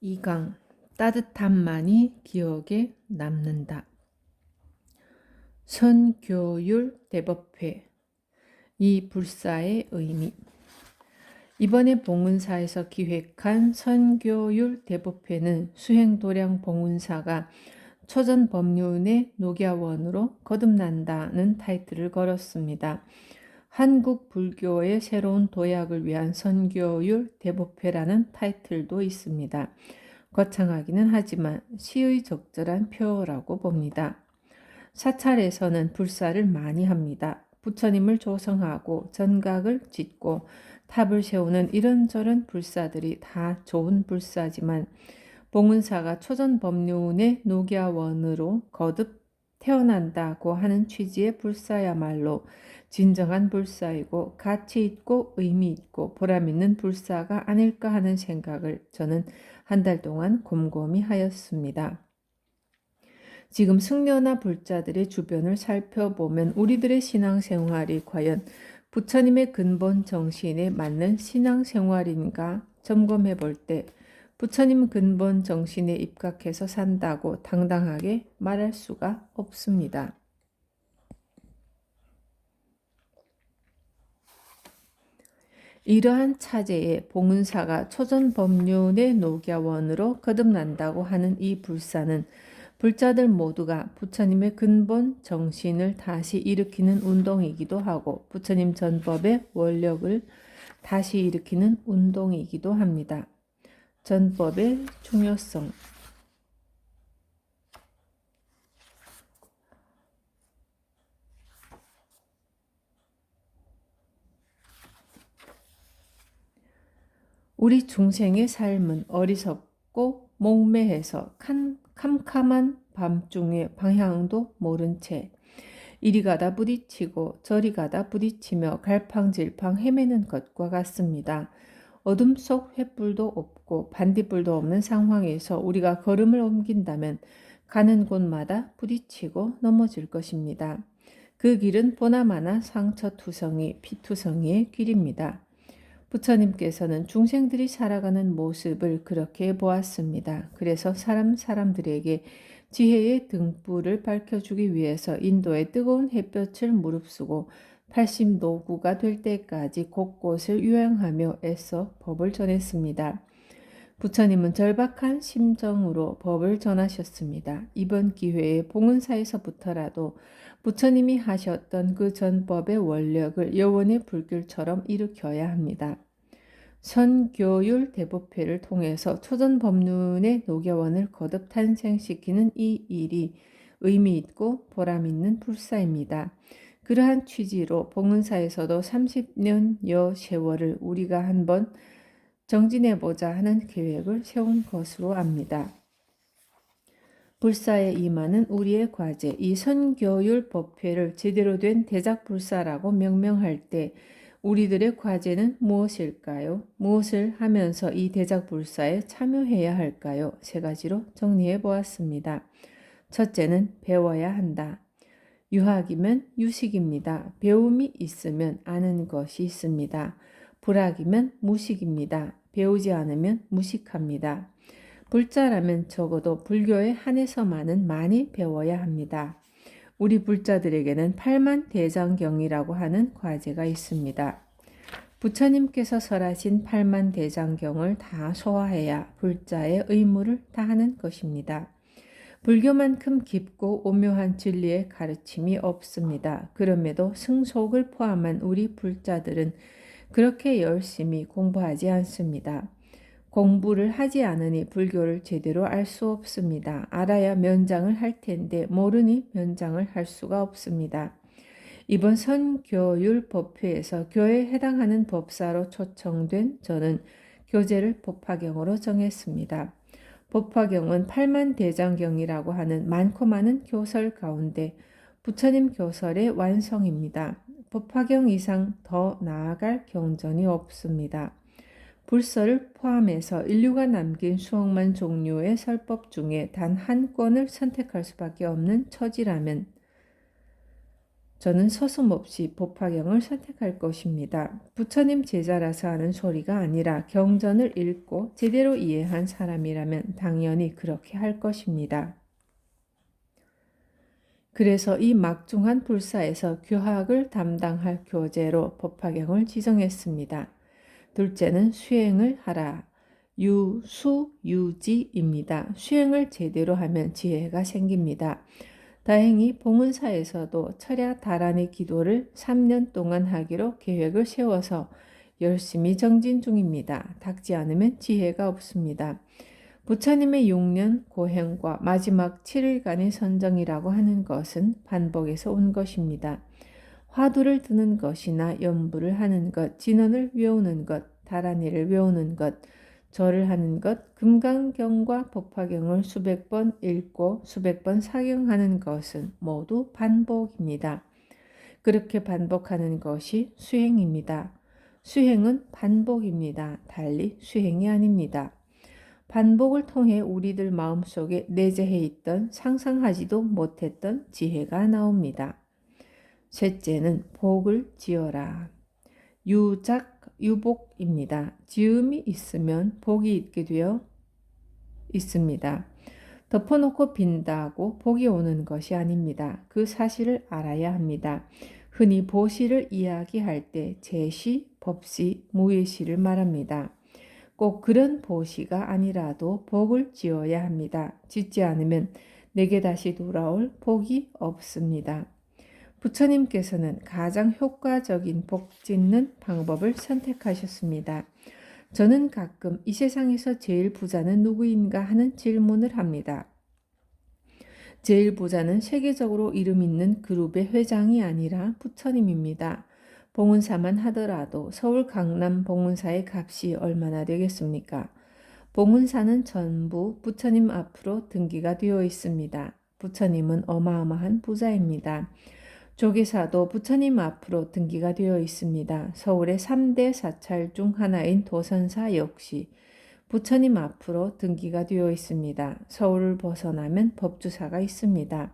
2강 따뜻함만이 기억에 남는다. 선교율 대법회 이 불사의 의미. 이번에 봉은사에서 기획한 선교율 대법회는 수행도량 봉은사가 초전법륜의 녹야원으로 거듭난다는 타이틀을 걸었습니다. 한국 불교의 새로운 도약을 위한 선교율 대법회라는 타이틀도 있습니다. 거창하기는 하지만 시의 적절한 표라고 봅니다. 사찰에서는 불사를 많이 합니다. 부처님을 조성하고 전각을 짓고 탑을 세우는 이런저런 불사들이 다 좋은 불사지만 봉은사가 초전법륜의 녹야원으로 거듭 태어난다고 하는 취지의 불사야말로 진정한 불사이고 가치 있고 의미 있고 보람 있는 불사가 아닐까 하는 생각을 저는 한 달 동안 곰곰이 하였습니다. 지금 승려나 불자들의 주변을 살펴보면 우리들의 신앙생활이 과연 부처님의 근본 정신에 맞는 신앙생활인가 점검해 볼 때 부처님 근본 정신에 입각해서 산다고 당당하게 말할 수가 없습니다. 이러한 차제에 봉은사가 초전법륜의 녹야원으로 거듭난다고 하는 이 불사는 불자들 모두가 부처님의 근본 정신을 다시 일으키는 운동이기도 하고 부처님 전법의 원력을 다시 일으키는 운동이기도 합니다. 전법의 중요성. 우리 중생의 삶은 어리석고 몽매해서 캄캄한 밤중에 방향도 모른 채 이리 가다 부딪히고 저리 가다 부딪히며 갈팡질팡 헤매는 것과 같습니다. 어둠 속 횃불도 없고 반딧불도 없는 상황에서 우리가 걸음을 옮긴다면 가는 곳마다 부딪히고 넘어질 것입니다. 그 길은 보나마나 상처투성이, 피투성이의 길입니다. 부처님께서는 중생들이 살아가는 모습을 그렇게 보았습니다. 그래서 사람들에게 지혜의 등불을 밝혀주기 위해서 인도의 뜨거운 햇볕을 무릅쓰고 80노구가 될 때까지 곳곳을 유행하며 애써 법을 전했습니다. 부처님은 절박한 심정으로 법을 전하셨습니다. 이번 기회에 봉은사에서부터라도 부처님이 하셨던 그 전법의 원력을 여원의 불길처럼 일으켜야 합니다. 선교율 대법회를 통해서 초전법륜의 녹야원을 거듭 탄생시키는 이 일이 의미 있고 보람 있는 불사입니다. 그러한 취지로 봉은사에서도 30년여 세월을 우리가 한번 정진해보자 하는 계획을 세운 것으로 압니다. 불사에 임하는 우리의 과제, 이 선교율 법회를 제대로 된 대작불사라고 명명할 때 우리들의 과제는 무엇일까요? 무엇을 하면서 이 대작불사에 참여해야 할까요? 세 가지로 정리해 보았습니다. 첫째는 배워야 한다. 유학이면 유식입니다. 배움이 있으면 아는 것이 있습니다. 불학이면 무식입니다. 배우지 않으면 무식합니다. 불자라면 적어도 불교에 한해서만은 많이 배워야 합니다. 우리 불자들에게는 팔만대장경이라고 하는 과제가 있습니다. 부처님께서 설하신 팔만대장경을 다 소화해야 불자의 의무를 다하는 것입니다. 불교만큼 깊고 오묘한 진리의 가르침이 없습니다. 그럼에도 승속을 포함한 우리 불자들은 그렇게 열심히 공부하지 않습니다. 공부를 하지 않으니 불교를 제대로 알 수 없습니다. 알아야 면장을 할 텐데 모르니 면장을 할 수가 없습니다. 이번 선교율 법회에서 교회에 해당하는 법사로 초청된 저는 교재를 법화경으로 정했습니다. 법화경은 팔만대장경이라고 하는 많고 많은 교설 가운데 부처님 교설의 완성입니다. 법화경 이상 더 나아갈 경전이 없습니다. 불서를 포함해서 인류가 남긴 수억만 종류의 설법 중에 단 한 권을 선택할 수밖에 없는 처지라면 저는 서슴없이 법화경을 선택할 것입니다. 부처님 제자라서 하는 소리가 아니라 경전을 읽고 제대로 이해한 사람이라면 당연히 그렇게 할 것입니다. 그래서 이 막중한 불사에서 교학을 담당할 교재로 법화경을 지정했습니다. 둘째는 수행을 하라. 유수유지입니다. 수행을 제대로 하면 지혜가 생깁니다. 다행히 봉은사에서도 철야 다란의 기도를 3년 동안 하기로 계획을 세워서 열심히 정진 중입니다. 닦지 않으면 지혜가 없습니다. 부처님의 6년 고행과 마지막 7일간의 선정이라고 하는 것은 반복에서 온 것입니다. 화두를 드는 것이나 연부를 하는 것, 진언을 외우는 것, 다란이를 외우는 것, 절을 하는 것, 금강경과 법화경을 수백 번 읽고 수백 번 사경하는 것은 모두 반복입니다. 그렇게 반복하는 것이 수행입니다. 수행은 반복입니다. 달리 수행이 아닙니다. 반복을 통해 우리들 마음속에 내재해 있던 상상하지도 못했던 지혜가 나옵니다. 셋째는 복을 지어라. 유복입니다. 지음이 있으면 복이 있게 되어 있습니다. 덮어놓고 빈다고 복이 오는 것이 아닙니다. 그 사실을 알아야 합니다. 흔히 보시를 이야기할 때 제시, 법시, 무예시를 말합니다. 꼭 그런 보시가 아니라도 복을 지어야 합니다. 짓지 않으면 내게 다시 돌아올 복이 없습니다. 부처님께서는 가장 효과적인 복 짓는 방법을 선택하셨습니다. 저는 가끔 이 세상에서 제일 부자는 누구인가 하는 질문을 합니다. 제일 부자는 세계적으로 이름 있는 그룹의 회장이 아니라 부처님입니다. 봉은사만 하더라도 서울 강남 봉은사의 값이 얼마나 되겠습니까? 봉은사는 전부 부처님 앞으로 등기가 되어 있습니다. 부처님은 어마어마한 부자입니다. 조계사도 부처님 앞으로 등기가 되어 있습니다. 서울의 3대 사찰 중 하나인 도선사 역시 부처님 앞으로 등기가 되어 있습니다. 서울을 벗어나면 법주사가 있습니다.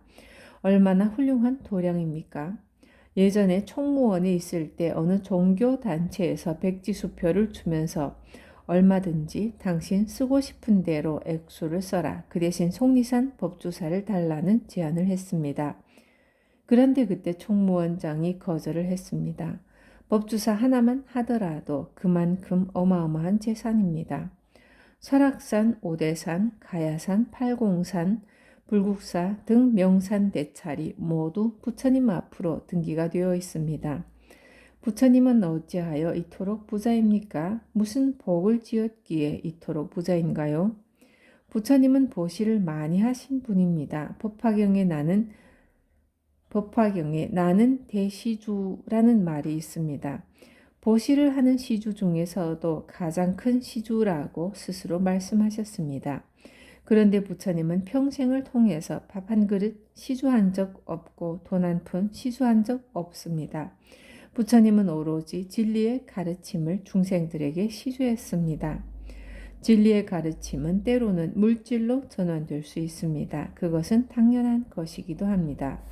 얼마나 훌륭한 도량입니까? 예전에 총무원에 있을 때 어느 종교단체에서 백지수표를 주면서 얼마든지 당신 쓰고 싶은 대로 액수를 써라. 그 대신 속리산 법주사를 달라는 제안을 했습니다. 그런데 그때 총무원장이 거절을 했습니다. 법주사 하나만 하더라도 그만큼 어마어마한 재산입니다. 설악산, 오대산, 가야산, 팔공산, 불국사 등 명산 대찰이 모두 부처님 앞으로 등기가 되어 있습니다. 부처님은 어찌하여 이토록 부자입니까? 무슨 복을 지었기에 이토록 부자인가요? 부처님은 보시를 많이 하신 분입니다. 법화경에 나는 대시주라는 말이 있습니다. 보시를 하는 시주 중에서도 가장 큰 시주라고 스스로 말씀하셨습니다. 그런데 부처님은 평생을 통해서 밥 한 그릇 시주한 적 없고 돈 한 푼 시주한 적 없습니다. 부처님은 오로지 진리의 가르침을 중생들에게 시주했습니다. 진리의 가르침은 때로는 물질로 전환될 수 있습니다. 그것은 당연한 것이기도 합니다.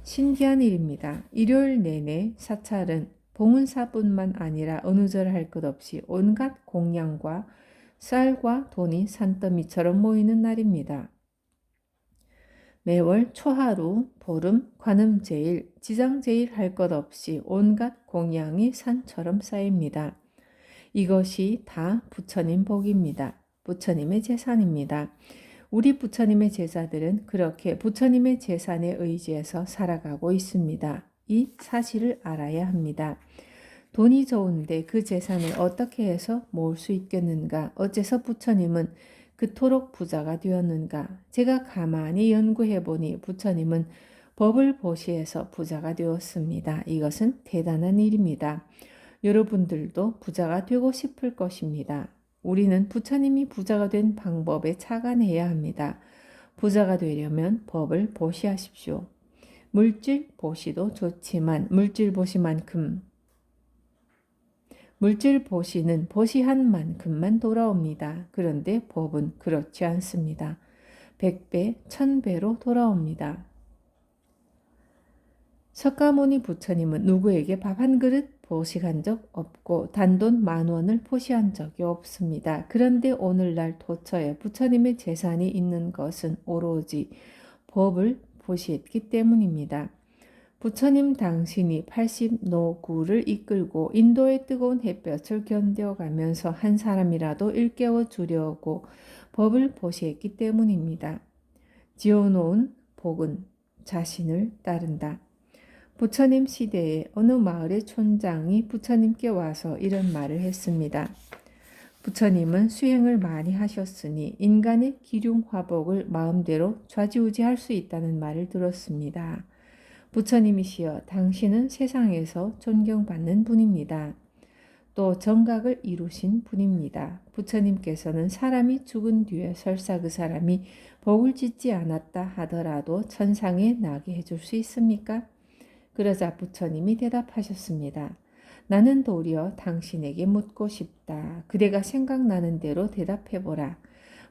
신기한 일입니다. 일요일 내내 사찰은 봉은사뿐만 아니라 어느 절 할 것 없이 온갖 공양과 쌀과 돈이 산더미처럼 모이는 날입니다. 매월 초하루, 보름, 관음제일, 지장제일 할 것 없이 온갖 공양이 산처럼 쌓입니다. 이것이 다 부처님 복입니다. 부처님의 재산입니다. 우리 부처님의 제자들은 그렇게 부처님의 재산에 의지해서 살아가고 있습니다. 이 사실을 알아야 합니다. 돈이 좋은데 그 재산을 어떻게 해서 모을 수 있겠는가? 어째서 부처님은 그토록 부자가 되었는가? 제가 가만히 연구해 보니 부처님은 법을 보시해서 부자가 되었습니다. 이것은 대단한 일입니다. 여러분들도 부자가 되고 싶을 것입니다. 우리는 부처님이 부자가 된 방법에 착안해야 합니다. 부자가 되려면 법을 보시하십시오. 물질 보시도 좋지만 물질 보시는 보시한 만큼만 돌아옵니다. 그런데 법은 그렇지 않습니다. 100배, 1000배로 돌아옵니다. 석가모니 부처님은 누구에게 밥 한 그릇 보식한 적 없고 단돈 10,000원을 포시한 적이 없습니다. 그런데 오늘날 도처에 부처님의 재산이 있는 것은 오로지 법을 보시했기 때문입니다. 부처님 당신이 80노구를 이끌고 인도의 뜨거운 햇볕을 견뎌가면서 한 사람이라도 일깨워 주려고 법을 보시했기 때문입니다. 지어놓은 복은 자신을 따른다. 부처님 시대에 어느 마을의 촌장이 부처님께 와서 이런 말을 했습니다. 부처님은 수행을 많이 하셨으니 인간의 기륭화복을 마음대로 좌지우지할 수 있다는 말을 들었습니다. 부처님이시여, 당신은 세상에서 존경받는 분입니다. 또 정각을 이루신 분입니다. 부처님께서는 사람이 죽은 뒤에 설사 그 사람이 복을 짓지 않았다 하더라도 천상에 나게 해줄 수 있습니까? 그러자 부처님이 대답하셨습니다. 나는 도리어 당신에게 묻고 싶다. 그대가 생각나는 대로 대답해보라.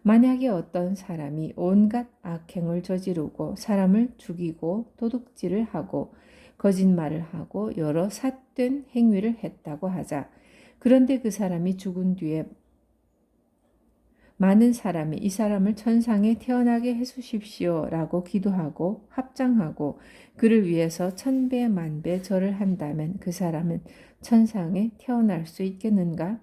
만약에 어떤 사람이 온갖 악행을 저지르고 사람을 죽이고 도둑질을 하고 거짓말을 하고 여러 삿된 행위를 했다고 하자. 그런데 그 사람이 죽은 뒤에 많은 사람이 이 사람을 천상에 태어나게 해주십시오 라고 기도하고 합장하고 그를 위해서 1000배 만배 절을 한다면 그 사람은 천상에 태어날 수 있겠는가?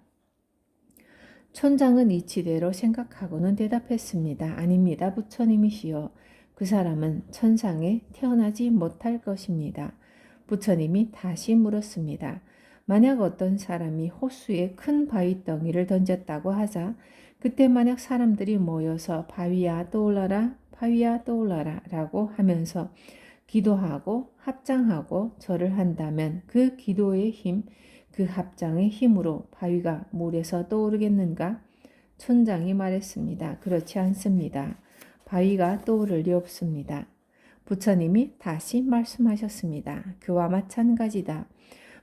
촌장은 이치대로 생각하고는 대답했습니다. 아닙니다. 부처님이시여. 그 사람은 천상에 태어나지 못할 것입니다. 부처님이 다시 물었습니다. 만약 어떤 사람이 호수에 큰 바위덩이를 던졌다고 하자 그때 만약 사람들이 모여서 바위야 떠올라라 바위야 떠올라라 라고 하면서 기도하고 합장하고 절을 한다면 그 기도의 힘, 그 합장의 힘으로 바위가 물에서 떠오르겠는가? 촌장이 말했습니다. 그렇지 않습니다. 바위가 떠오를 리 없습니다. 부처님이 다시 말씀하셨습니다. 그와 마찬가지다.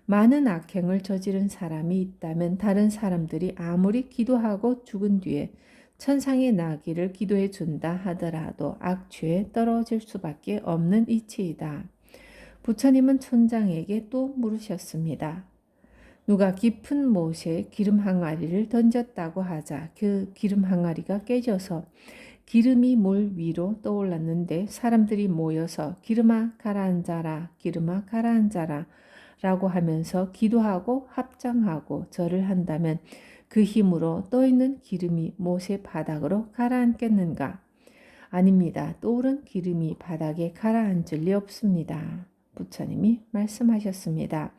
많은 악행을 저지른 사람이 있다면 다른 사람들이 아무리 기도하고 죽은 뒤에 천상에 나기를 기도해 준다 하더라도 악취에 떨어질 수밖에 없는 이치이다. 부처님은 촌장에게 또 물으셨습니다. 누가 깊은 못에 기름 항아리를 던졌다고 하자 그 기름 항아리가 깨져서 기름이 물 위로 떠올랐는데 사람들이 모여서 기름아 가라앉아라 기름아 가라앉아라 라고 하면서 기도하고 합장하고 절을 한다면 그 힘으로 떠있는 기름이 못의 바닥으로 가라앉겠는가? 아닙니다. 떠오른 기름이 바닥에 가라앉을 리 없습니다. 부처님이 말씀하셨습니다.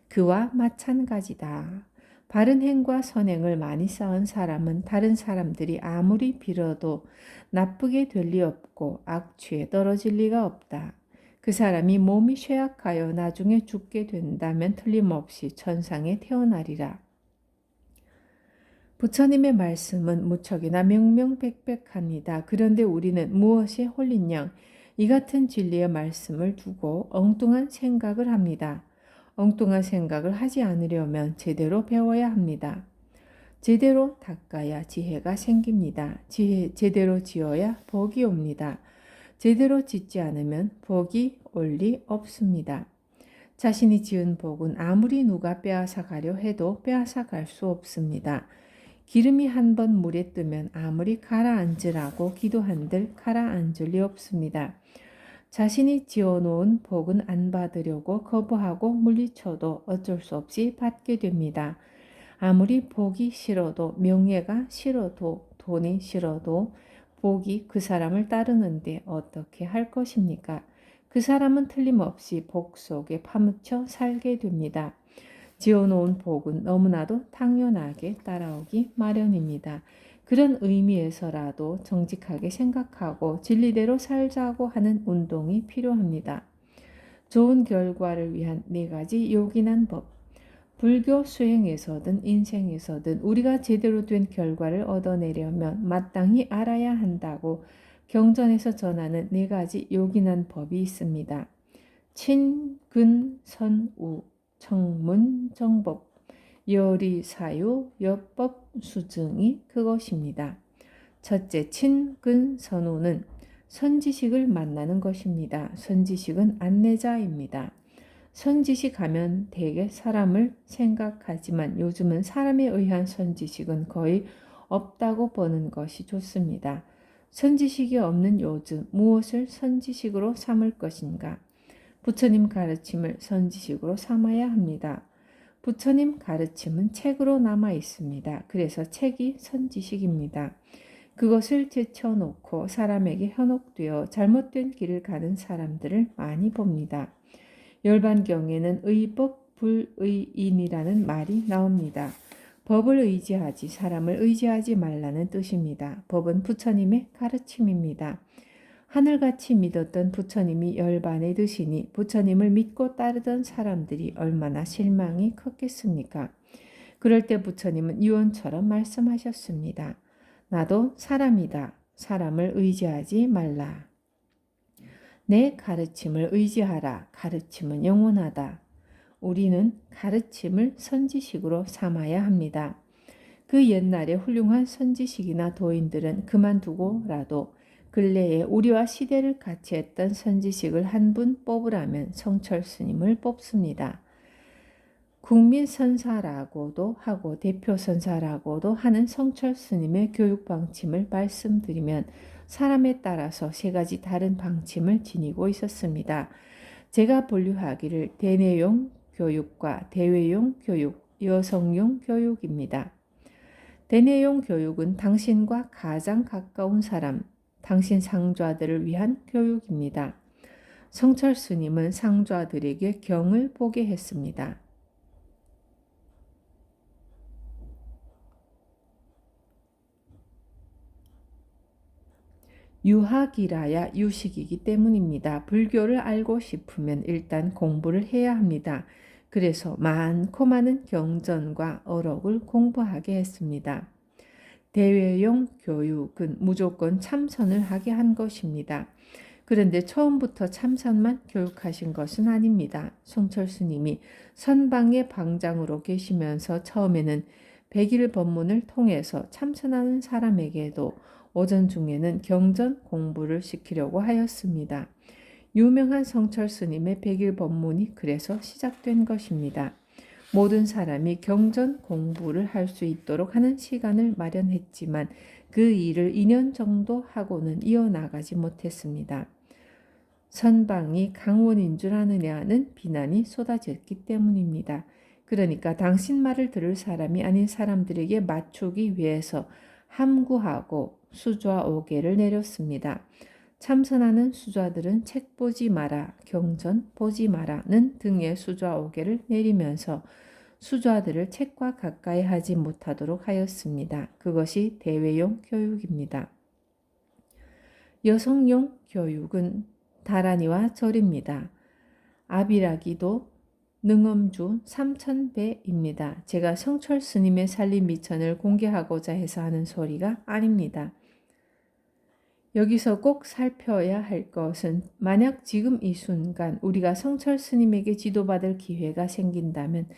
그와 마찬가지다. 바른 행과 선행을 많이 쌓은 사람은 다른 사람들이 아무리 빌어도 나쁘게 될 리 없고 악취에 떨어질 리가 없다. 그 사람이 몸이 쇠약하여 나중에 죽게 된다면 틀림없이 천상에 태어나리라. 부처님의 말씀은 무척이나 명명백백합니다. 그런데 우리는 무엇에 홀린 양 이 같은 진리의 말씀을 두고 엉뚱한 생각을 합니다. 엉뚱한 생각을 하지 않으려면 제대로 배워야 합니다. 제대로 닦아야 지혜가 생깁니다. 제대로 지어야 복이 옵니다. 제대로 짓지 않으면 복이 올 리 없습니다. 자신이 지은 복은 아무리 누가 빼앗아 가려 해도 빼앗아 갈 수 없습니다. 기름이 한 번 물에 뜨면 아무리 가라앉으라고 기도한들 가라앉을 리 없습니다. 자신이 지어놓은 복은 안 받으려고 거부하고 물리쳐도 어쩔 수 없이 받게 됩니다. 아무리 복이 싫어도 명예가 싫어도 돈이 싫어도 복이 그 사람을 따르는데 어떻게 할 것입니까? 그 사람은 틀림없이 복 속에 파묻혀 살게 됩니다. 지어놓은 복은 너무나도 당연하게 따라오기 마련입니다. 그런 의미에서라도 정직하게 생각하고 진리대로 살자고 하는 운동이 필요합니다. 좋은 결과를 위한 4가지 요긴한 법. 불교 수행에서든 인생에서든 우리가 제대로 된 결과를 얻어내려면 마땅히 알아야 한다고 경전에서 전하는 4가지 요긴한 법이 있습니다. 친, 근, 선, 우, 청문, 정법, 여리, 사유, 여법, 수증이 그것입니다. 첫째, 친, 근, 선우는 선지식을 만나는 것입니다. 선지식은 안내자입니다. 선지식 하면 대개 사람을 생각하지만 요즘은 사람에 의한 선지식은 거의 없다고 보는 것이 좋습니다. 선지식이 없는 요즘 무엇을 선지식으로 삼을 것인가? 부처님 가르침을 선지식으로 삼아야 합니다. 부처님 가르침은 책으로 남아 있습니다. 그래서 책이 선지식입니다. 그것을 제쳐놓고 사람에게 현혹되어 잘못된 길을 가는 사람들을 많이 봅니다. 열반경에는 의법 불의인이라는 말이 나옵니다. 법을 의지하지 사람을 의지하지 말라는 뜻입니다. 법은 부처님의 가르침입니다. 하늘같이 믿었던 부처님이 열반에 드시니 부처님을 믿고 따르던 사람들이 얼마나 실망이 컸겠습니까? 그럴 때 부처님은 유언처럼 말씀하셨습니다. 나도 사람이다. 사람을 의지하지 말라. 내 가르침을 의지하라. 가르침은 영원하다. 우리는 가르침을 선지식으로 삼아야 합니다. 그 옛날에 훌륭한 선지식이나 도인들은 그만두고라도 근래에 우리와 시대를 같이 했던 선지식을 한 분 뽑으라면 성철 스님을 뽑습니다. 국민 선사라고도 하고 대표 선사라고도 하는 성철 스님의 교육 방침을 말씀드리면 사람에 따라서 세 가지 다른 방침을 지니고 있었습니다. 제가 분류하기를 대내용 교육과 대외용 교육, 여성용 교육입니다. 대내용 교육은 당신과 가장 가까운 사람, 당신 상좌들을 위한 교육입니다. 성철 스님은 상좌들에게 경을 보게 했습니다. 유학이라야 유식이기 때문입니다. 불교를 알고 싶으면 일단 공부를 해야 합니다. 그래서 많고 많은 경전과 어록을 공부하게 했습니다. 대외용 교육은 무조건 참선을 하게 한 것입니다. 그런데 처음부터 참선만 교육하신 것은 아닙니다. 송철 스님이 선방의 방장으로 계시면서 처음에는 백일 법문을 통해서 참선하는 사람에게도 오전 중에는 경전 공부를 시키려고 하였습니다. 유명한 성철 스님의 백일 법문이 그래서 시작된 것입니다. 모든 사람이 경전 공부를 할 수 있도록 하는 시간을 마련했지만 그 일을 2년 정도 하고는 이어나가지 못했습니다. 선방이 강원인 줄 아느냐는 비난이 쏟아졌기 때문입니다. 그러니까 당신 말을 들을 사람이 아닌 사람들에게 맞추기 위해서 함구하고 수좌 5개를 내렸습니다. 참선하는 수좌들은 책 보지 마라, 경전 보지 마라는 등의 수좌 5개를 내리면서 수좌들을 책과 가까이 하지 못하도록 하였습니다. 그것이 대외용 교육입니다. 여성용 교육은 다란이와 절입니다. 아비라기도 능엄주 3000배입니다. 제가 성철 스님의 살림 미천을 공개하고자 해서 하는 소리가 아닙니다. 여기서 꼭 살펴야 할 것은 만약 지금 이 순간 우리가 성철 스님에게 지도받을 기회가 생긴다면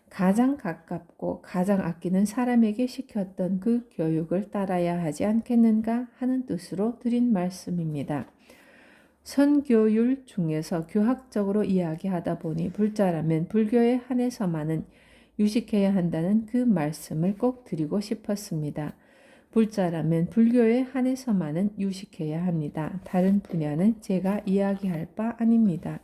가장 가깝고 가장 아끼는 사람에게 시켰던 그 교육을 따라야 하지 않겠는가 하는 뜻으로 드린 말씀입니다. 선교율 중에서 교학적으로 이야기하다 보니 불자라면 불교에 한해서만은 유식해야 한다는 그 말씀을 꼭 드리고 싶었습니다. 불자라면 불교에 한해서만은 유식해야 합니다. 다른 분야는 제가 이야기할 바 아닙니다.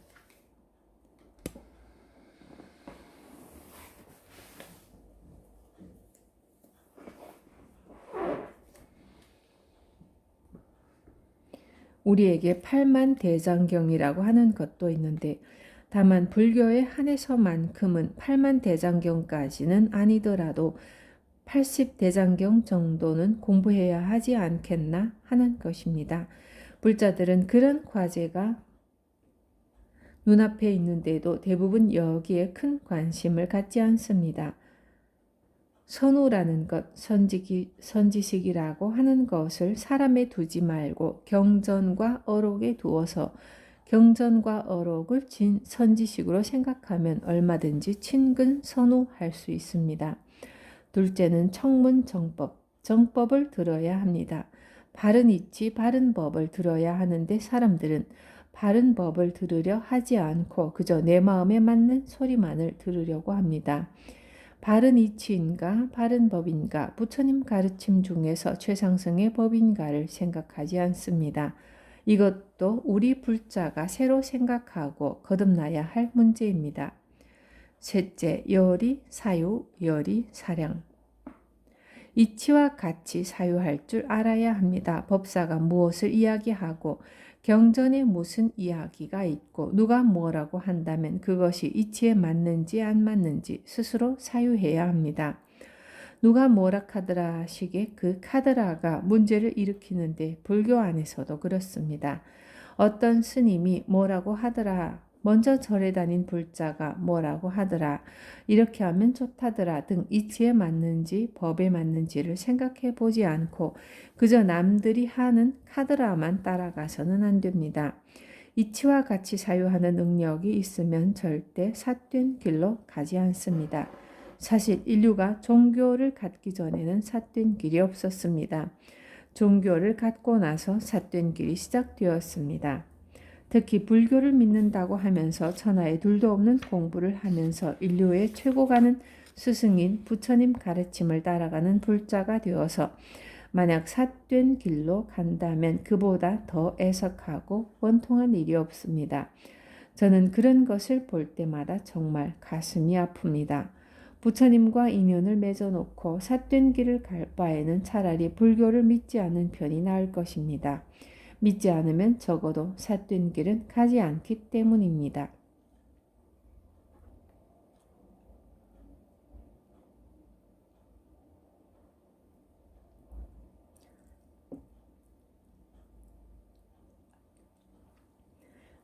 우리에게 팔만대장경이라고 하는 것도 있는데 다만 불교에 한해서만큼은 팔만대장경까지는 아니더라도 80대장경 정도는 공부해야 하지 않겠나 하는 것입니다. 불자들은 그런 과제가 눈앞에 있는데도 대부분 여기에 큰 관심을 갖지 않습니다. 선우라는 것, 선지식이라고 하는 것을 사람에 두지 말고 경전과 어록에 두어서 경전과 어록을 선지식으로 생각하면 얼마든지 친근 선우할 수 있습니다. 둘째는 청문정법, 정법을 들어야 합니다. 바른 이치, 바른 법을 들어야 하는데 사람들은 바른 법을 들으려 하지 않고 그저 내 마음에 맞는 소리만을 들으려고 합니다. 바른 이치인가 바른 법인가 부처님 가르침 중에서 최상승의 법인가를 생각하지 않습니다. 이것도 우리 불자가 새로 생각하고 거듭나야 할 문제입니다. 셋째, 열이 사유, 열이 사량. 이치와 같이 사유할 줄 알아야 합니다. 법사가 무엇을 이야기하고 경전에 무슨 이야기가 있고 누가 뭐라고 한다면 그것이 이치에 맞는지 안 맞는지 스스로 사유해야 합니다. 누가 뭐라 카더라 식의 그 카더라가 문제를 일으키는데 불교 안에서도 그렇습니다. 어떤 스님이 뭐라고 하더라, 먼저 절에 다닌 불자가 뭐라고 하더라, 이렇게 하면 좋다더라 등 이치에 맞는지 법에 맞는지를 생각해 보지 않고 그저 남들이 하는 카더라만 따라가서는 안 됩니다. 이치와 같이 사유하는 능력이 있으면 절대 삿된 길로 가지 않습니다. 사실 인류가 종교를 갖기 전에는 삿된 길이 없었습니다. 종교를 갖고 나서 삿된 길이 시작되었습니다. 특히 불교를 믿는다고 하면서 천하에 둘도 없는 공부를 하면서 인류의 최고가는 스승인 부처님 가르침을 따라가는 불자가 되어서 만약 삿된 길로 간다면 그보다 더 애석하고 원통한 일이 없습니다. 저는 그런 것을 볼 때마다 정말 가슴이 아픕니다. 부처님과 인연을 맺어놓고 삿된 길을 갈 바에는 차라리 불교를 믿지 않은 편이 나을 것입니다. 믿지 않으면 적어도 삿된 길은 가지 않기 때문입니다.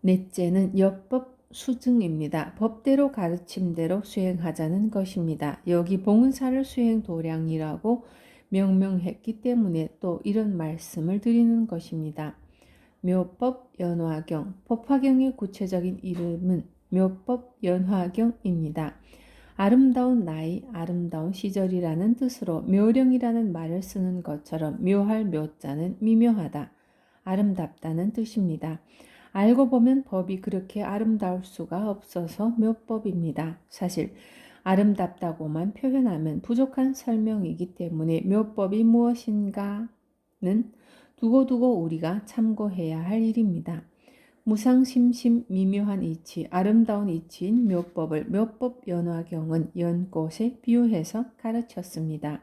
넷째는 여법 수증입니다. 법대로 가르침대로 수행하자는 것입니다. 여기 봉은사를 수행도량이라고 명명했기 때문에 또 이런 말씀을 드리는 것입니다. 묘법 연화경, 법화경의 구체적인 이름은 묘법 연화경입니다. 아름다운 나이, 아름다운 시절이라는 뜻으로 묘령이라는 말을 쓰는 것처럼 묘할 묘자는 미묘하다, 아름답다는 뜻입니다. 알고 보면 법이 그렇게 아름다울 수가 없어서 묘법입니다. 사실 아름답다고만 표현하면 부족한 설명이기 때문에 묘법이 무엇인가는 두고두고 우리가 참고해야 할 일입니다. 무상심심 미묘한 이치, 아름다운 이치인 묘법을 묘법연화경은 연꽃에 비유해서 가르쳤습니다.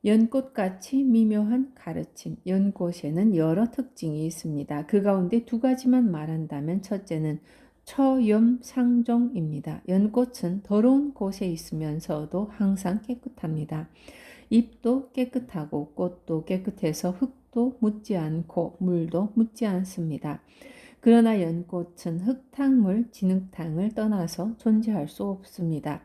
연꽃같이 미묘한 가르침, 연꽃에는 여러 특징이 있습니다. 그 가운데 두 가지만 말한다면 첫째는 처염상종입니다. 연꽃은 더러운 곳에 있으면서도 항상 깨끗합니다. 잎도 깨끗하고 꽃도 깨끗해서 흙도 묻지 않고 물도 묻지 않습니다. 그러나 연꽃은 흙탕물, 진흙탕을 떠나서 존재할 수 없습니다.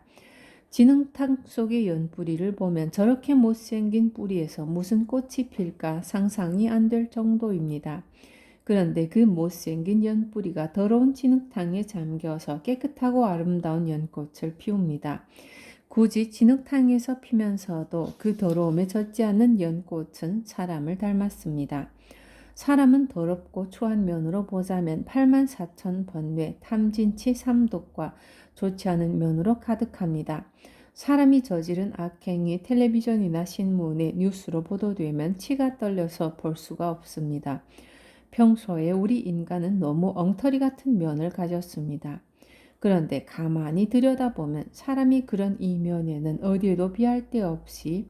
진흙탕 속의 연뿌리를 보면 저렇게 못생긴 뿌리에서 무슨 꽃이 필까 상상이 안 될 정도입니다. 그런데 그 못생긴 연뿌리가 더러운 진흙탕에 잠겨서 깨끗하고 아름다운 연꽃을 피웁니다. 굳이 진흙탕에서 피면서도 그 더러움에 젖지 않는 연꽃은 사람을 닮았습니다. 사람은 더럽고 추한 면으로 보자면 84,000 번뇌, 탐진치 삼독과 좋지 않은 면으로 가득합니다. 사람이 저지른 악행이 텔레비전이나 신문에 뉴스로 보도되면 치가 떨려서 볼 수가 없습니다. 평소에 우리 인간은 너무 엉터리 같은 면을 가졌습니다. 그런데 가만히 들여다보면 사람이 그런 이면에는 어디에도 비할 데 없이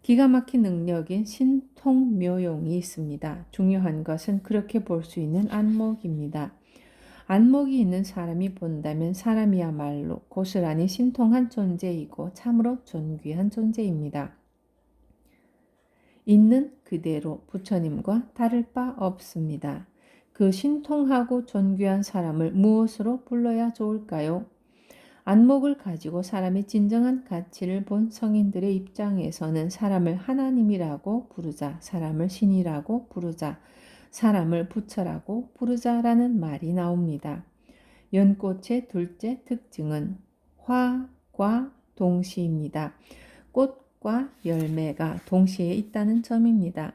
기가 막힌 능력인 신통묘용이 있습니다. 중요한 것은 그렇게 볼 수 있는 안목입니다. 안목이 있는 사람이 본다면 사람이야말로 고스란히 신통한 존재이고 참으로 존귀한 존재입니다. 있는 그대로 부처님과 다를 바 없습니다. 그 신통하고 존귀한 사람을 무엇으로 불러야 좋을까요? 안목을 가지고 사람의 진정한 가치를 본 성인들의 입장에서는 사람을 하나님이라고 부르자, 사람을 신이라고 부르자, 사람을 부처라고 부르자라는 말이 나옵니다. 연꽃의 둘째 특징은 화과 동시입니다. 꽃과 열매가 동시에 있다는 점입니다.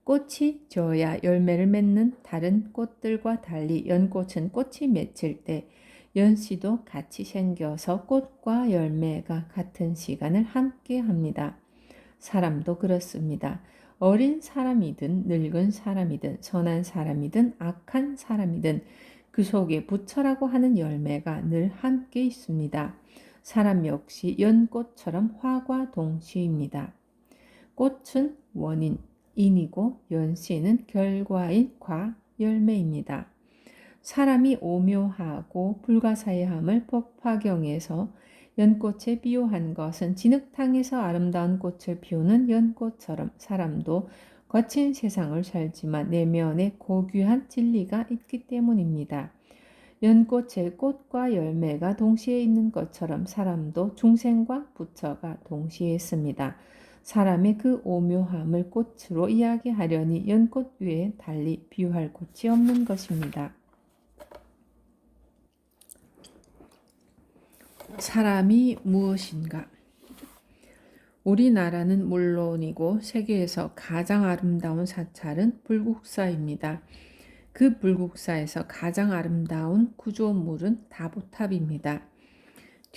꽃이 져야 열매를 맺는 다른 꽃들과 달리 연꽃은 꽃이 맺힐 때 연씨도 같이 생겨서 꽃과 열매가 같은 시간을 함께 합니다. 사람도 그렇습니다. 어린 사람이든 늙은 사람이든 선한 사람이든 악한 사람이든 그 속에 부처라고 하는 열매가 늘 함께 있습니다. 사람 역시 연꽃처럼 화과 동시입니다. 꽃은 원인, 인이고 연씨는 결과인 과, 열매입니다. 사람이 오묘하고 불가사의함을 법화경에서 연꽃에 비유한 것은 진흙탕에서 아름다운 꽃을 피우는 연꽃처럼 사람도 거친 세상을 살지만 내면에 고귀한 진리가 있기 때문입니다. 연꽃에 꽃과 열매가 동시에 있는 것처럼 사람도 중생과 부처가 동시에 있습니다. 사람의 그 오묘함을 꽃으로 이야기하려니 연꽃 위에 달리 비유할 곳이 없는 것입니다. 사람이 무엇인가? 우리나라는 물론이고 세계에서 가장 아름다운 사찰은 불국사입니다. 그 불국사에서 가장 아름다운 구조물은 다보탑입니다.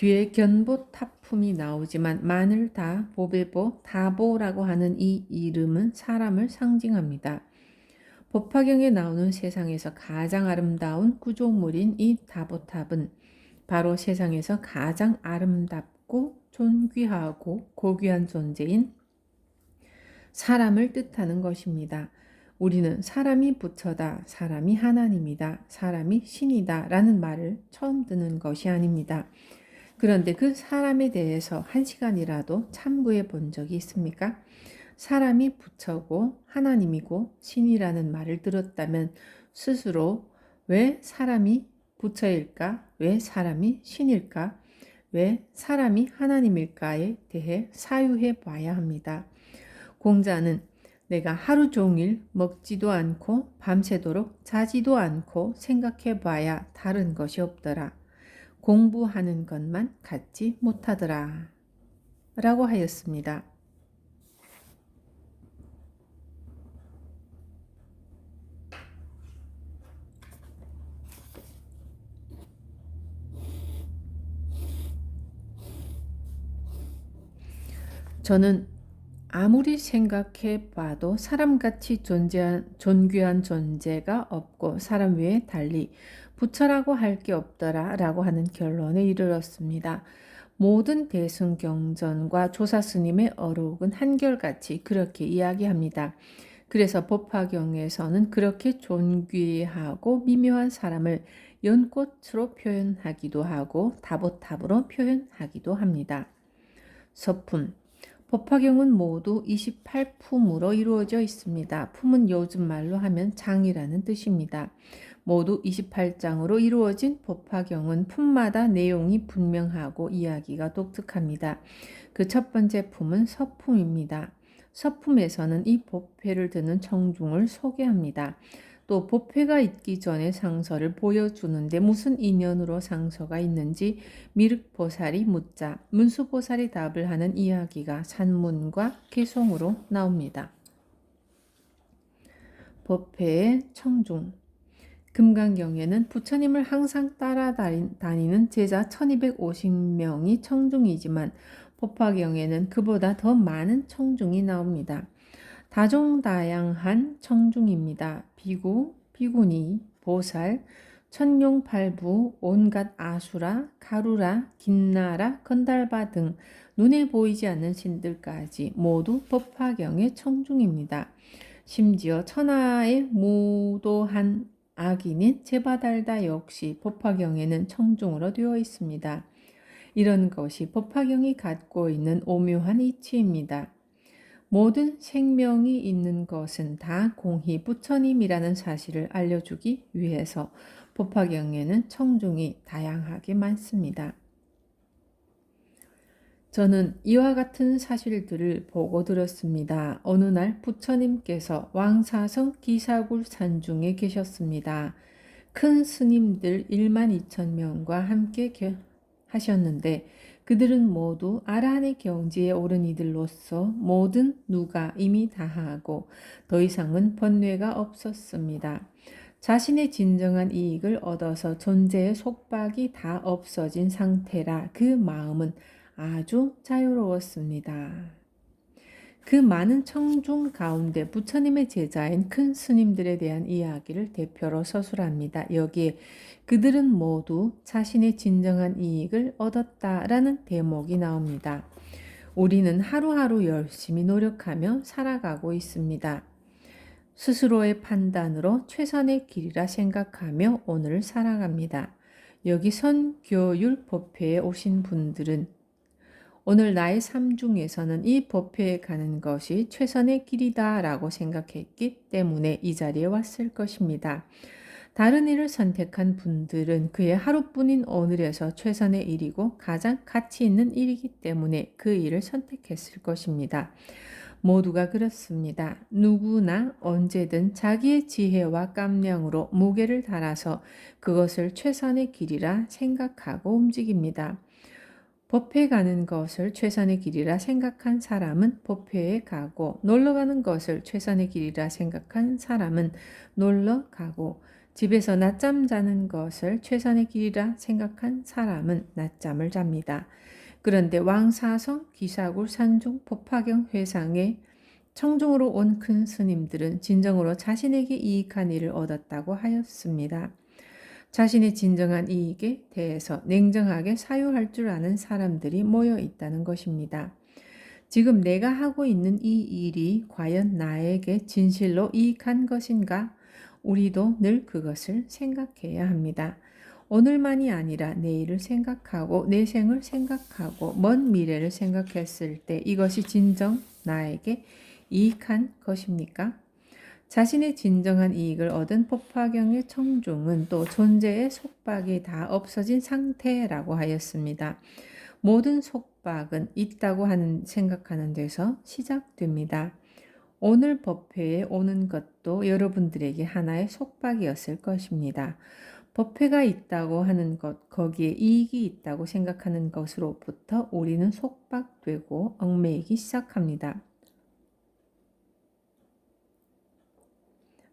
뒤에 견보 타품이 나오지만 마늘 다, 보배보, 다보라고 하는 이 이름은 사람을 상징합니다. 법화경에 나오는 세상에서 가장 아름다운 구조물인 이 다보탑은 바로 세상에서 가장 아름답고 존귀하고 고귀한 존재인 사람을 뜻하는 것입니다. 우리는 사람이 부처다, 사람이 하나님이다, 사람이 신이다 라는 말을 처음 듣는 것이 아닙니다. 그런데 그 사람에 대해서 한 시간이라도 참고해 본 적이 있습니까? 사람이 부처고 하나님이고 신이라는 말을 들었다면 스스로 왜 사람이 부처일까? 왜 사람이 신일까? 왜 사람이 하나님일까에 대해 사유해 봐야 합니다. 공자는 내가 하루 종일 먹지도 않고 밤새도록 자지도 않고 생각해 봐야 다른 것이 없더라. 공부하는 것만 갖지 못하더라. 라고 하였습니다. 저는 아무리 생각해 봐도 사람같이 존귀한 존재가 없고 사람 외에 달리 부처라고 할 게 없더라 라고 하는 결론에 이르렀습니다. 모든 대승경전과 조사스님의 어록은 한결같이 그렇게 이야기합니다. 그래서 법화경에서는 그렇게 존귀하고 미묘한 사람을 연꽃으로 표현하기도 하고 다보탑으로 표현하기도 합니다. 서품 법화경은 모두 28품으로 이루어져 있습니다. 품은 요즘 말로 하면 장이라는 뜻입니다. 모두 28장으로 이루어진 법화경은 품마다 내용이 분명하고 이야기가 독특합니다. 그 첫 번째 품은 서품입니다. 서품에서는 이 법회를 드는 청중을 소개합니다. 또 법회가 있기 전에 상서를 보여주는데 무슨 인연으로 상서가 있는지 미륵보살이 묻자 문수보살이 답을 하는 이야기가 산문과 개송으로 나옵니다. 법회의 청중 금강경에는 부처님을 항상 따라다니는 제자 1250명이 청중이지만 법화경에는 그보다 더 많은 청중이 나옵니다. 다종다양한 청중입니다. 비구, 비구니, 보살, 천룡팔부, 온갖 아수라, 가루라, 긴나라, 건달바 등 눈에 보이지 않는 신들까지 모두 법화경의 청중입니다. 심지어 천하의 무도한 악인인 제바달다 역시 법화경에는 청중으로 되어 있습니다. 이런 것이 법화경이 갖고 있는 오묘한 이치입니다. 모든 생명이 있는 것은 다 공히 부처님이라는 사실을 알려주기 위해서 법화경에는 청중이 다양하게 많습니다. 저는 이와 같은 사실들을 보고 들었습니다. 어느 날 부처님께서 왕사성 기사굴 산중에 계셨습니다. 큰 스님들 12,000명과 함께 하셨는데 그들은 모두 아라한의 경지에 오른 이들로서 모든 누가 이미 다하고 더 이상은 번뇌가 없었습니다. 자신의 진정한 이익을 얻어서 존재의 속박이 다 없어진 상태라 그 마음은 아주 자유로웠습니다. 그 많은 청중 가운데 부처님의 제자인 큰 스님들에 대한 이야기를 대표로 서술합니다. 여기에 그들은 모두 자신의 진정한 이익을 얻었다라는 대목이 나옵니다. 우리는 하루하루 열심히 노력하며 살아가고 있습니다. 스스로의 판단으로 최선의 길이라 생각하며 오늘을 살아갑니다. 여기 선교율 법회에 오신 분들은 오늘 나의 삶 중에서는 이 법회에 가는 것이 최선의 길이다라고 생각했기 때문에 이 자리에 왔을 것입니다. 다른 일을 선택한 분들은 그의 하루뿐인 오늘에서 최선의 일이고 가장 가치 있는 일이기 때문에 그 일을 선택했을 것입니다. 모두가 그렇습니다. 누구나 언제든 자기의 지혜와 깜냥으로 무게를 달아서 그것을 최선의 길이라 생각하고 움직입니다. 법회 가는 것을 최선의 길이라 생각한 사람은 법회에 가고 놀러 가는 것을 최선의 길이라 생각한 사람은 놀러 가고 집에서 낮잠 자는 것을 최선의 길이라 생각한 사람은 낮잠을 잡니다. 그런데 왕사성 기사굴 산중 법화경 회상에 청중으로 온 큰 스님들은 진정으로 자신에게 이익한 일을 얻었다고 하였습니다. 자신의 진정한 이익에 대해서 냉정하게 사유할 줄 아는 사람들이 모여 있다는 것입니다. 지금 내가 하고 있는 이 일이 과연 나에게 진실로 이익한 것인가? 우리도 늘 그것을 생각해야 합니다. 오늘만이 아니라 내일을 생각하고 내 생을 생각하고 먼 미래를 생각했을 때 이것이 진정 나에게 이익한 것입니까? 자신의 진정한 이익을 얻은 법화경의 청중은 또 존재의 속박이 다 없어진 상태라고 하였습니다. 모든 속박은 있다고 생각하는 데서 시작됩니다. 오늘 법회에 오는 것도 여러분들에게 하나의 속박이었을 것입니다. 법회가 있다고 하는 것, 거기에 이익이 있다고 생각하는 것으로부터 우리는 속박되고 얽매이기 시작합니다.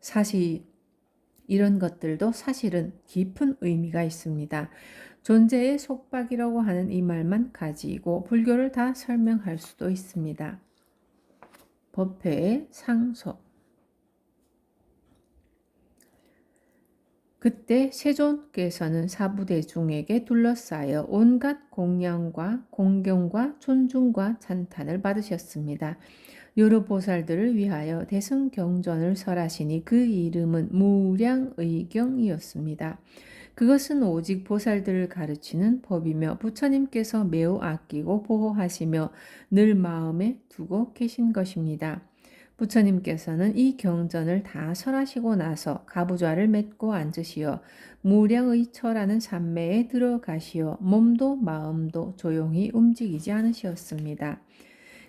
사실 이런 것들도 사실은 깊은 의미가 있습니다. 존재의 속박이라고 하는 이 말만 가지고 불교를 다 설명할 수도 있습니다. 법회의 상소. 그때 세존께서는 사부대중에게 둘러싸여 온갖 공양과 공경과 존중과 찬탄을 받으셨습니다. 여러 보살들을 위하여 대승경전을 설하시니 그 이름은 무량의경이었습니다. 그것은 오직 보살들을 가르치는 법이며 부처님께서 매우 아끼고 보호하시며 늘 마음에 두고 계신 것입니다. 부처님께서는 이 경전을 다 설하시고 나서 가부좌를 맺고 앉으시어 무량의처라는 산매에 들어가시어 몸도 마음도 조용히 움직이지 않으셨습니다.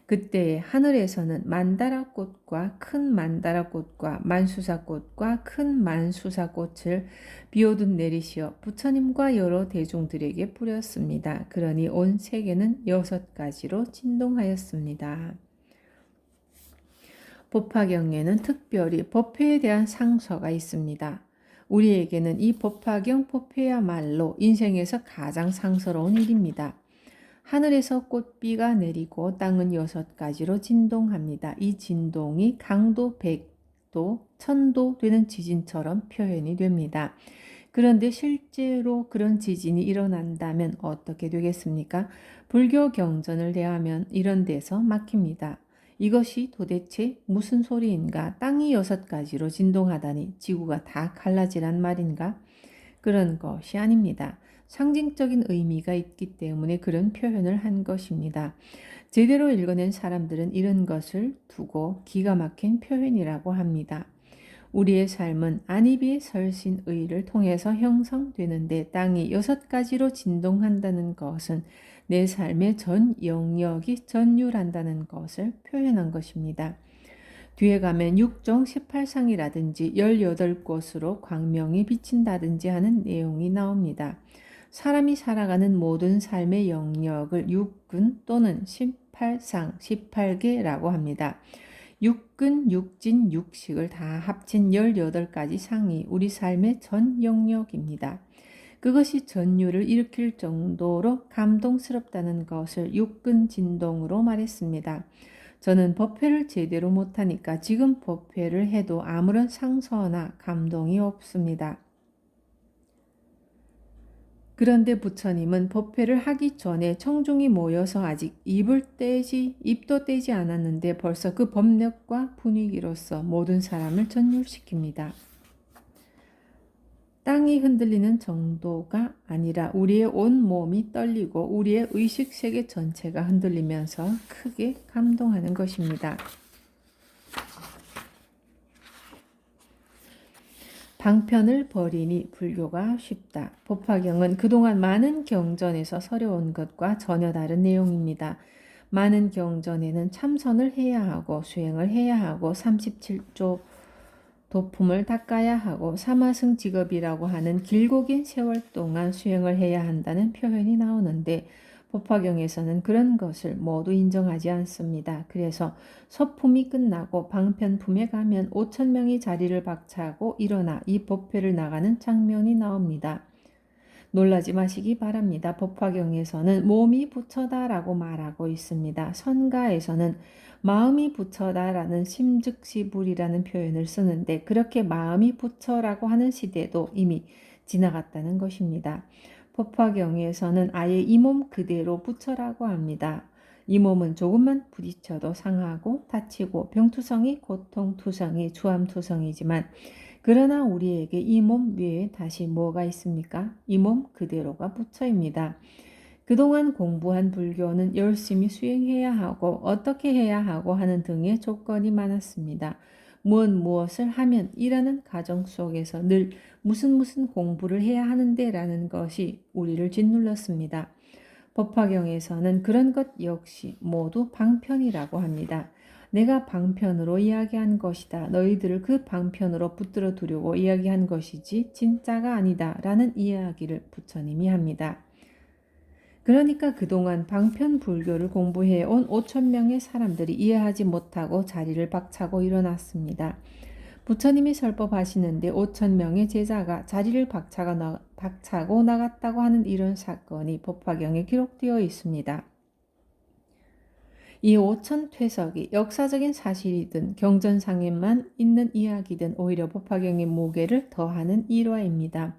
그때 하늘에서는 만다라꽃과 큰 만다라꽃과 만수사꽃과 큰 만수사꽃을 비오듯 내리시어 부처님과 여러 대중들에게 뿌렸습니다. 그러니 온 세계는 6가지로 진동하였습니다. 법화경에는 특별히 법회에 대한 상서가 있습니다. 우리에게는 이 법화경 법회야말로 인생에서 가장 상서로운 일입니다. 하늘에서 꽃비가 내리고 땅은 6가지로 진동합니다. 이 진동이 강도 100도, 1000도 되는 지진처럼 표현이 됩니다. 그런데 실제로 그런 지진이 일어난다면 어떻게 되겠습니까? 불교 경전을 대하면 이런 데서 막힙니다. 이것이 도대체 무슨 소리인가? 땅이 6가지로 진동하다니 지구가 다 갈라지란 말인가? 그런 것이 아닙니다. 상징적인 의미가 있기 때문에 그런 표현을 한 것입니다. 제대로 읽어낸 사람들은 이런 것을 두고 기가 막힌 표현이라고 합니다. 우리의 삶은 안이비의 설신의를 통해서 형성되는데 땅이 6가지로 진동한다는 것은 내 삶의 전 영역이 전율한다는 것을 표현한 것입니다. 뒤에 가면 6종 18상이라든지 18곳으로 광명이 비친다든지 하는 내용이 나옵니다. 사람이 살아가는 모든 삶의 영역을 육근 또는 18상, 18개라고 합니다. 육근, 육진, 육식을 다 합친 18가지 상이 우리 삶의 전 영역입니다. 그것이 전율을 일으킬 정도로 감동스럽다는 것을 육근진동으로 말했습니다. 저는 법회를 제대로 못하니까 지금 법회를 해도 아무런 상처나 감동이 없습니다. 그런데 부처님은 법회를 하기 전에 청중이 모여서 아직 입도 떼지 않았는데 벌써 그 법력과 분위기로서 모든 사람을 전율시킵니다. 땅이 흔들리는 정도가 아니라 우리의 온 몸이 떨리고 우리의 의식 세계 전체가 흔들리면서 크게 감동하는 것입니다. 방편을 버리니 불교가 쉽다. 법화경은 그동안 많은 경전에서 서려온 것과 전혀 다른 내용입니다. 많은 경전에는 참선을 해야 하고 수행을 해야 하고 37조 도품을 닦아야 하고 사마승 직업이라고 하는 길고 긴 세월 동안 수행을 해야 한다는 표현이 나오는데 법화경에서는 그런 것을 모두 인정하지 않습니다. 그래서 서품이 끝나고 방편품에 가면 5,000명이 자리를 박차고 일어나 이 법회를 나가는 장면이 나옵니다. 놀라지 마시기 바랍니다. 법화경에서는 몸이 부처다라고 말하고 있습니다. 선가에서는 마음이 부처다라는 심즉시불이라는 표현을 쓰는데 그렇게 마음이 부처라고 하는 시대도 이미 지나갔다는 것입니다. 법화경에서는 아예 이 몸 그대로 부처라고 합니다. 이 몸은 조금만 부딪혀도 상하고 다치고 병투성이 고통투성이 주암투성이지만 그러나 우리에게 이 몸 외에 다시 뭐가 있습니까? 이 몸 그대로가 부처입니다. 그동안 공부한 불교는 열심히 수행해야 하고 어떻게 해야 하고 하는 등의 조건이 많았습니다. 무엇을 하면 이라는 가정 속에서 늘 무슨 공부를 해야 하는데 라는 것이 우리를 짓눌렀습니다. 법화경에서는 그런 것 역시 모두 방편이라고 합니다. 내가 방편으로 이야기한 것이다. 너희들을 그 방편으로 붙들어 두려고 이야기한 것이지 진짜가 아니다. 라는 이야기를 부처님이 합니다. 그러니까 그동안 방편 불교를 공부해온 5,000명의 사람들이 이해하지 못하고 자리를 박차고 일어났습니다. 부처님이 설법하시는데 5,000명의 제자가 자리를 박차고 나갔다고 하는 이런 사건이 법화경에 기록되어 있습니다. 이 5,000퇴석이 역사적인 사실이든 경전상에만 있는 이야기든 오히려 법화경의 무게를 더하는 일화입니다.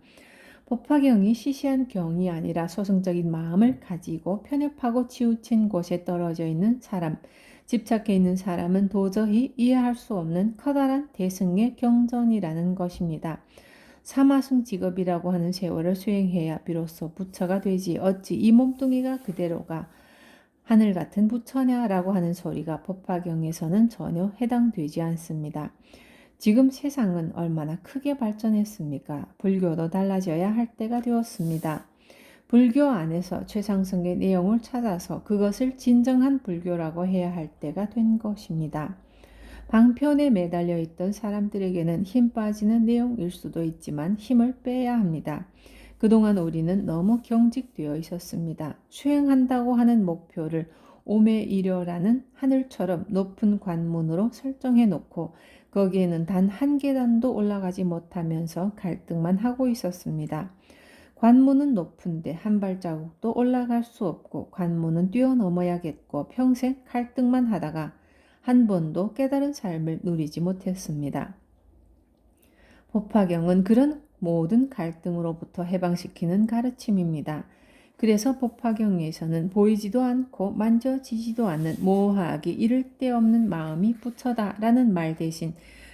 법화경이 시시한 경이 아니라 소승적인 마음을 가지고 편협하고 치우친 곳에 떨어져 있는 사람, 집착해 있는 사람은 도저히 이해할 수 없는 커다란 대승의 경전이라는 것입니다. 사마승 직업이라고 하는 세월을 수행해야 비로소 부처가 되지 어찌 이 몸뚱이가 그대로가 하늘 같은 부처냐라고 하는 소리가 법화경에서는 전혀 해당되지 않습니다. 지금 세상은 얼마나 크게 발전했습니까? 불교도 달라져야 할 때가 되었습니다. 불교 안에서 최상승의 내용을 찾아서 그것을 진정한 불교라고 해야 할 때가 된 것입니다. 방편에 매달려 있던 사람들에게는 힘 빠지는 내용일 수도 있지만 힘을 빼야 합니다. 그동안 우리는 너무 경직되어 있었습니다. 수행한다고 하는 목표를 오매이려라는 하늘처럼 높은 관문으로 설정해 놓고 거기에는 단 한 계단도 올라가지 못하면서 갈등만 하고 있었습니다. 관문은 높은데 한 발자국도 올라갈 수 없고 관문은 뛰어넘어야겠고 평생 갈등만 하다가 한 번도 깨달은 삶을 누리지 못했습니다. 법화경은 그런 모든 갈등으로부터 해방시키는 가르침입니다. 그래서 법화경에서는 보이지도 않고 만져지지도 않는 모호하기 이를 데 없는 마음이 부처다라는 말 대신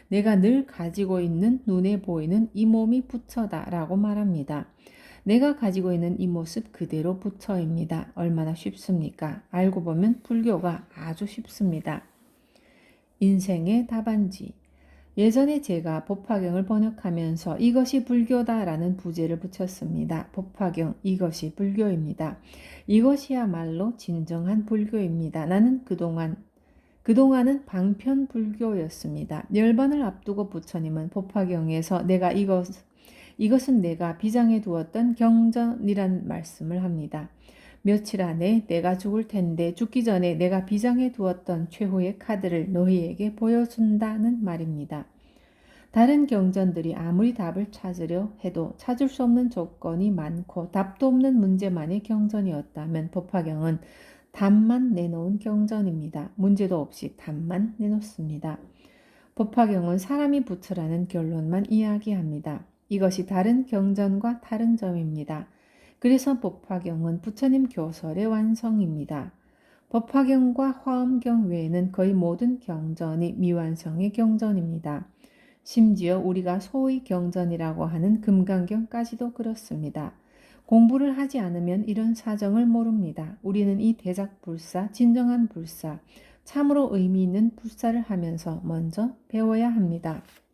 내가 늘 가지고 있는 눈에 보이는 이 몸이 부처다라고 말합니다. 내가 가지고 있는 이 모습 그대로 부처입니다. 얼마나 쉽습니까? 알고 보면 불교가 아주 쉽습니다. 인생의 답안지. 예전에 제가 법화경을 번역하면서 이것이 불교다라는 부제를 붙였습니다. 법화경, 이것이 불교입니다. 이것이야말로 진정한 불교입니다. 나는 그동안은 방편 불교였습니다. 열반을 앞두고 부처님은 법화경에서 내가 이것은 내가 비장해 두었던 경전이란 말씀을 합니다. 며칠 안에 내가 죽을 텐데 죽기 전에 내가 비장해 두었던 최후의 카드를 너희에게 보여준다는 말입니다. 다른 경전들이 아무리 답을 찾으려 해도 찾을 수 없는 조건이 많고 답도 없는 문제만의 경전이었다면 법화경은 답만 내놓은 경전입니다. 문제도 없이 답만 내놓습니다. 법화경은 사람이 부처라는 결론만 이야기합니다. 이것이 다른 경전과 다른 점입니다. 그래서 법화경은 부처님 교설의 완성입니다. 법화경과 화엄경 외에는 거의 모든 경전이 미완성의 경전입니다. 심지어 우리가 소위 경전이라고 하는 금강경까지도 그렇습니다. 공부를 하지 않으면 이런 사정을 모릅니다. 우리는 이 대작불사, 진정한 불사, 참으로 의미 있는 불사를 하면서 먼저 배워야 합니다.